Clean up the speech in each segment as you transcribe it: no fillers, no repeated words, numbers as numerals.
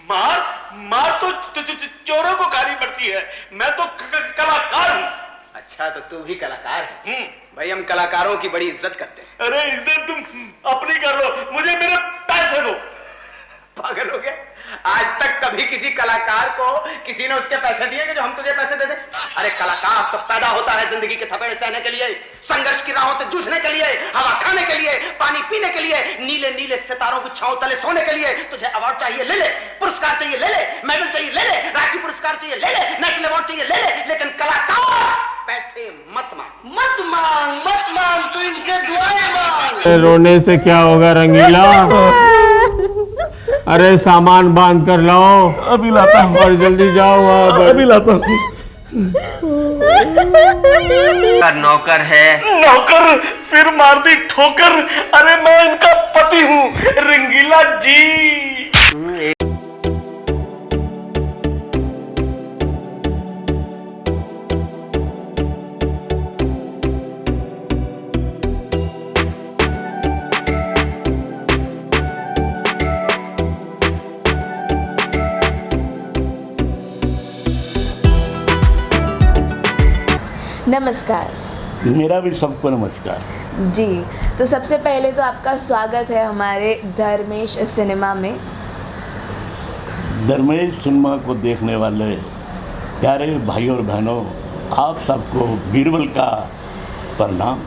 मार मार तो चोरों को खानी पड़ती है। मैं तो कलाकार हूँ। अच्छा, तो तू भी कलाकार है? भाई, हम कलाकारों की बड़ी इज्जत करते हैं। अरे इज्जत तुम अपनी कर लो, मुझे मेरे पैसे दो। पागल हो गया? आज तक कभी किसी कलाकार को किसी ने उसके पैसे दिए कि जो हम तुझे पैसे दे दे? अरे कलाकार तो पैदा होता है जिंदगी के थपेड़े सहने के लिए, संघर्ष की राहों से जूझने के लिए, हवा खाने के लिए, पानी पीने के लिए, नीले नीले सितारों की छांव तले सोने के लिए। तुझे अवार्ड चाहिए ले ले, पुरस्कार चाहिए ले ले, मेडल चाहिए ले ले, राष्ट्रीय पुरस्कार चाहिए ले ले, नेशनल अवार्ड चाहिए ले ले, लेकिन कलाकार पैसे मत मांग, मत मांग, मत मांग। तू इनसे दुआएं मांग। रोने से क्या होगा रंगीला? अरे सामान बांध कर लाओ। अभी लाता हूँ। और जल्दी जाओ। अभी लाता हूँ। नौकर है। नौकर? फिर मार दी ठोकर। अरे मैं इनका पति हूँ, रंगीला जी। नमस्कार। मेरा भी सबको नमस्कार जी, तो सबसे पहले तो आपका स्वागत है हमारे धर्मेश सिनेमा में। धर्मेश सिनेमा को देखने वाले प्यारे भाई और बहनों, आप सबको बीरबल का प्रणाम।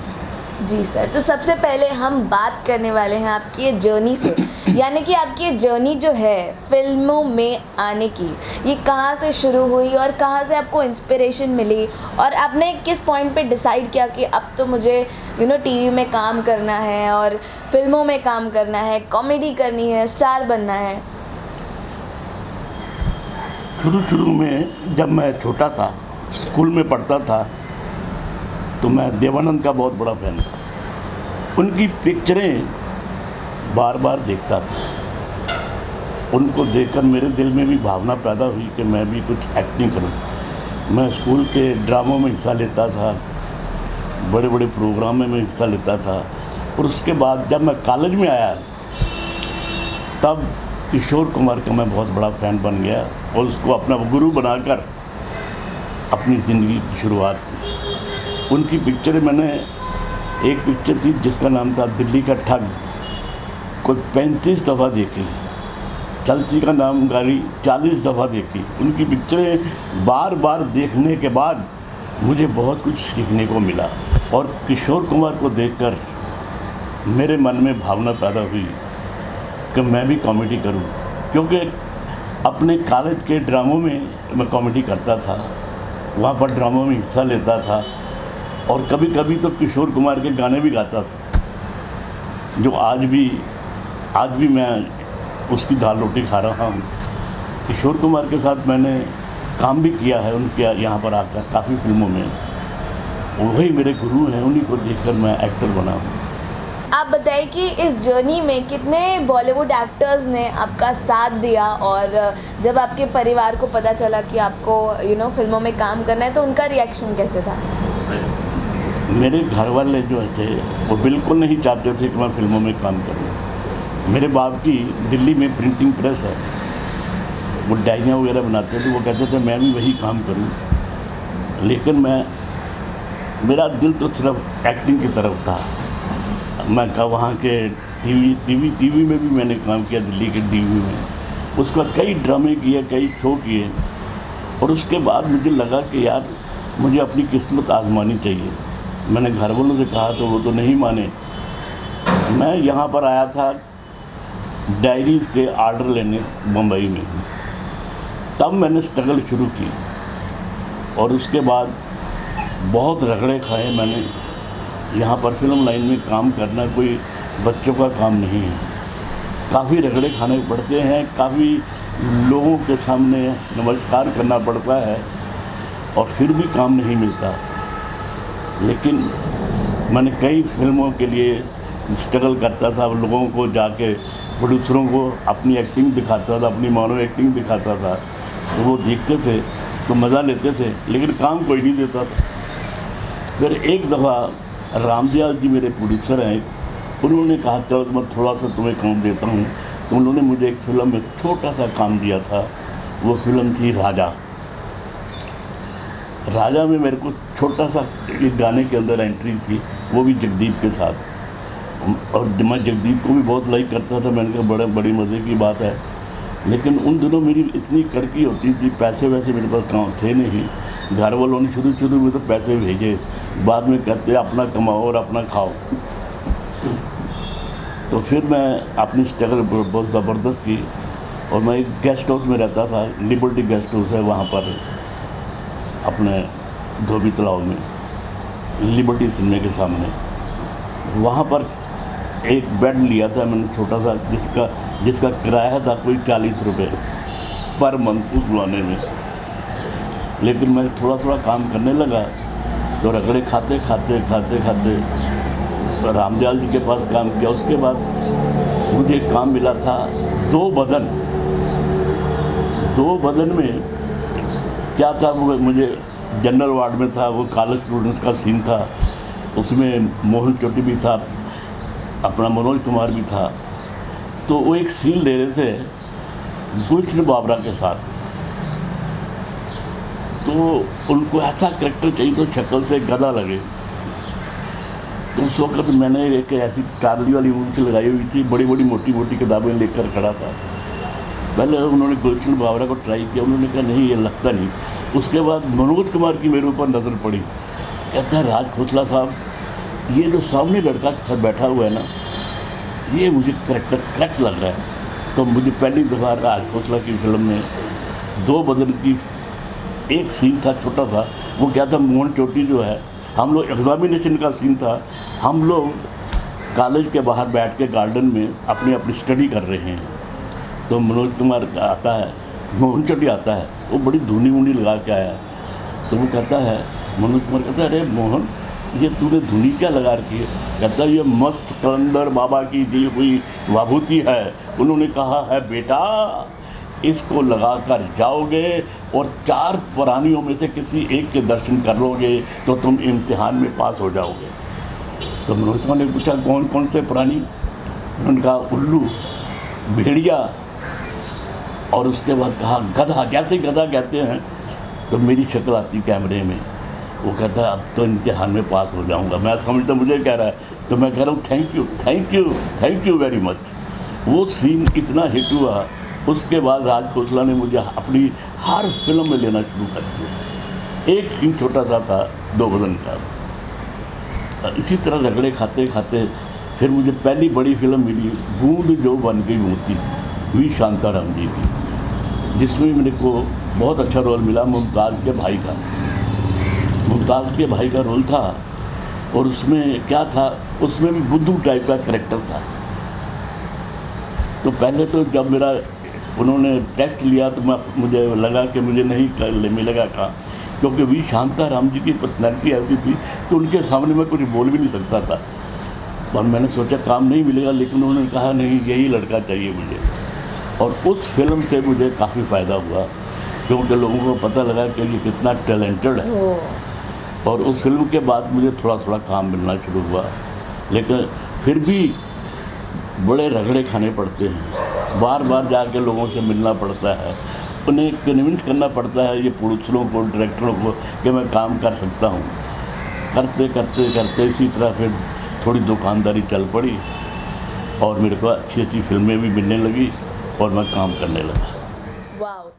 जी सर, तो सबसे पहले हम बात करने वाले हैं आपकी ये जर्नी से, यानी कि आपकी ये जर्नी जो है फिल्मों में आने की, ये कहाँ से शुरू हुई और कहाँ से आपको इंस्पिरेशन मिली, और आपने किस पॉइंट पे डिसाइड किया कि अब तो मुझे टीवी में काम करना है और फिल्मों में काम करना है, कॉमेडी करनी है, स्टार बनना है? शुरू में जब मैं छोटा था, स्कूल में पढ़ता था, तो मैं देवानंद का बहुत बड़ा फैन था। उनकी पिक्चरें बार बार देखता था। उनको देखकर मेरे दिल में भी भावना पैदा हुई कि मैं भी कुछ एक्टिंग करूं। मैं स्कूल के ड्रामों में हिस्सा लेता था, बड़े बड़े प्रोग्रामों में हिस्सा लेता था। और उसके बाद जब मैं कॉलेज में आया, तब किशोर कुमार का मैं बहुत बड़ा फ़ैन बन गया और उसको अपना गुरु बनाकर अपनी ज़िंदगी की शुरुआत की। उनकी पिक्चरें मैंने, एक पिक्चर थी जिसका नाम था दिल्ली का ठग, कोई 35 दफ़ा देखी। चलती का नाम गाड़ी 40 दफ़ा देखी। उनकी पिक्चरें बार बार देखने के बाद मुझे बहुत कुछ सीखने को मिला। और किशोर कुमार को देखकर मेरे मन में भावना पैदा हुई कि मैं भी कॉमेडी करूं, क्योंकि अपने कॉलेज के ड्रामों में मैं कॉमेडी करता था, वहाँ पर ड्रामों में हिस्सा लेता था और कभी कभी तो किशोर कुमार के गाने भी गाता था, जो आज भी मैं उसकी दाल रोटी खा रहा हूँ। किशोर कुमार के साथ मैंने काम भी किया है उनके यहाँ पर आकर काफ़ी फिल्मों में। वही मेरे गुरु हैं, उन्हीं को देखकर मैं एक्टर बना हूँ। आप बताइए कि इस जर्नी में कितने बॉलीवुड एक्टर्स ने आपका साथ दिया, और जब आपके परिवार को पता चला कि आपको फिल्मों में काम करना है, तो उनका रिएक्शन कैसे था? मेरे घर वाले जो थे वो बिल्कुल नहीं चाहते थे कि मैं फिल्मों में काम करूं। मेरे बाप की दिल्ली में प्रिंटिंग प्रेस है, वो डायरियाँ वगैरह बनाते थे। वो कहते थे मैं भी वही काम करूं, लेकिन मेरा दिल तो सिर्फ एक्टिंग की तरफ था। मैं वहाँ के टीवी में भी मैंने काम किया, दिल्ली के टीवी में। उसका कई ड्रामे किए, कई शो किए, और उसके बाद मुझे लगा कि यार मुझे अपनी किस्मत आजमानी चाहिए। मैंने घर वालों से कहा तो वो तो नहीं माने। मैं यहाँ पर आया था डायरीज़ के आर्डर लेने मुंबई में, तब मैंने स्ट्रगल शुरू की और उसके बाद बहुत रगड़े खाए मैंने। यहाँ पर फिल्म लाइन में काम करना कोई बच्चों का काम नहीं है, काफ़ी रगड़े खाने पड़ते हैं, काफ़ी लोगों के सामने नमस्कार करना पड़ता है और फिर भी काम नहीं मिलता। लेकिन मैंने कई फिल्मों के लिए स्ट्रगल करता था, लोगों को जाके प्रोड्यूसरों को अपनी एक्टिंग दिखाता था, अपनी मानो एक्टिंग दिखाता था, तो वो देखते थे तो मज़ा लेते थे, लेकिन काम कोई नहीं देता था। फिर एक दफ़ा रामदयाल जी मेरे प्रोड्यूसर हैं, उन्होंने कहा चलो मैं थोड़ा सा तुम्हें काम देता हूँ, तो उन्होंने मुझे एक फिल्म में छोटा सा काम दिया था। वो फिल्म थी राजा। राजा में मेरे को छोटा सा एक गाने के अंदर एंट्री थी, वो भी जगदीप के साथ। और मैं जगदीप को भी बहुत लाइक करता था। मैंने कहा बड़ी मज़े की बात है। लेकिन उन दिनों मेरी इतनी कड़की होती थी, पैसे वैसे मेरे पास काम थे नहीं। घर वालों ने शुरू में तो पैसे भेजे, बाद में कहते अपना कमाओ और अपना खाओ। तो फिर मैं अपनी स्ट्रगल बहुत ज़बरदस्त की और मैं एक गेस्ट हाउस में रहता था, लिबर्टी गेस्ट हाउस है वहाँ पर अपने धोबी तालाब में, लिबर्टी सिनेमा के सामने। वहाँ पर एक बेड लिया था मैंने छोटा सा, जिसका किराया था कोई 40 रुपये पर मंथ उस ज़माने में। लेकिन मैं थोड़ा काम करने लगा तो रगड़े खाते तो रामदयाल जी के पास काम किया। उसके बाद मुझे काम मिला था दो बदन में क्या था, वो मुझे जनरल वार्ड में था, वो कॉलेज स्टूडेंट्स का सीन था। उसमें मोहन चोटी भी था, अपना मनोज कुमार भी था। तो वो एक सीन ले रहे थे गुलशन बाबरा के साथ। तो उनको ऐसा करेक्टर चाहिए तो शक्ल से गधा लगे। तो उस वक्त मैंने एक ऐसी कार्ली वाली मूवी लगाई हुई थी, बड़ी मोटी किताबें लेकर खड़ा था। पहले उन्होंने गुलशन बाबरा को ट्राई किया, उन्होंने कहा नहीं ये लगता नहीं। उसके बाद मनोज कुमार की मेरे ऊपर नज़र पड़ी। कहता है राज खोसला साहब, ये जो सामने लड़का बैठा हुआ है ना, ये मुझे करेक्ट लग रहा है। तो मुझे पहली दफ़ा राज खोसला की फिल्म में दो बदन की एक सीन था छोटा सा। वो क्या था, मोहन चोटी जो है, हम लोग एग्जामिनेशन का सीन था, हम लोग कॉलेज के बाहर बैठ के गार्डन में अपनी स्टडी कर रहे हैं। तो मनोज कुमार आता है, मोहन चोटी आता है, वो बड़ी धुनी वुनी लगा के आया। तो वो कहता है, मनोज कुमार कहता है अरे मोहन ये तूने धुनी क्या लगा रखी है? कहता है ये मस्त कलंदर बाबा की दी हुई विभूति है। उन्होंने कहा है बेटा इसको लगाकर जाओगे और 4 प्राणियों में से किसी एक के दर्शन कर लोगे तो तुम इम्तिहान में पास हो जाओगे। तो मनोज कुमार ने पूछा कौन से प्राणी? उन्होंने कहा उल्लू, भेड़िया, और उसके बाद कहा गधा। कैसे गधा कहते हैं? तो मेरी शक्ल आती कैमरे में। वो कहता है अब तो इम्तिहान में पास हो जाऊंगा। मैं समझता मुझे कह रहा है, तो मैं कह रहा हूँ थैंक यू वेरी मच। वो सीन इतना हिट हुआ। उसके बाद राज खोसला ने मुझे अपनी हर फिल्म में लेना शुरू कर दिया। एक सीन छोटा सा था दो बदन का। इसी तरह रगड़े खाते फिर मुझे पहली बड़ी फिल्म मिली बूंद जो बन गई मोती, वी शांताराम जी की, जिसमें मेरे को बहुत अच्छा रोल मिला मुमताज़ के भाई का। मुमताज़ के भाई का रोल था और उसमें क्या था, उसमें भी बुद्धू टाइप का कैरेक्टर था। तो पहले तो जब मेरा उन्होंने टेस्ट लिया तो मुझे लगा कि मुझे नहीं मिलेगा काम, क्योंकि वी शांताराम जी की पर्सनैलिटी ऐसी थी कि उनके सामने मैं कुछ बोल भी नहीं सकता था। और मैंने सोचा काम नहीं मिलेगा, लेकिन उन्होंने कहा नहीं यही लड़का चाहिए मुझे। और उस फिल्म से मुझे काफ़ी फ़ायदा हुआ, क्योंकि लोगों को पता लगा कि ये कितना टैलेंटेड है। और उस फिल्म के बाद मुझे थोड़ा काम मिलना शुरू हुआ, लेकिन फिर भी बड़े रगड़े खाने पड़ते हैं। बार जाके लोगों से मिलना पड़ता है, उन्हें कन्विंस करना पड़ता है ये प्रोड्यूसरों को, डायरेक्टरों को कि मैं काम कर सकता हूँ। करते इसी तरह फिर थोड़ी दुकानदारी चल पड़ी और मेरे को अच्छी फिल्में भी मिलने लगी और मैं काम करने लगा। वाओ,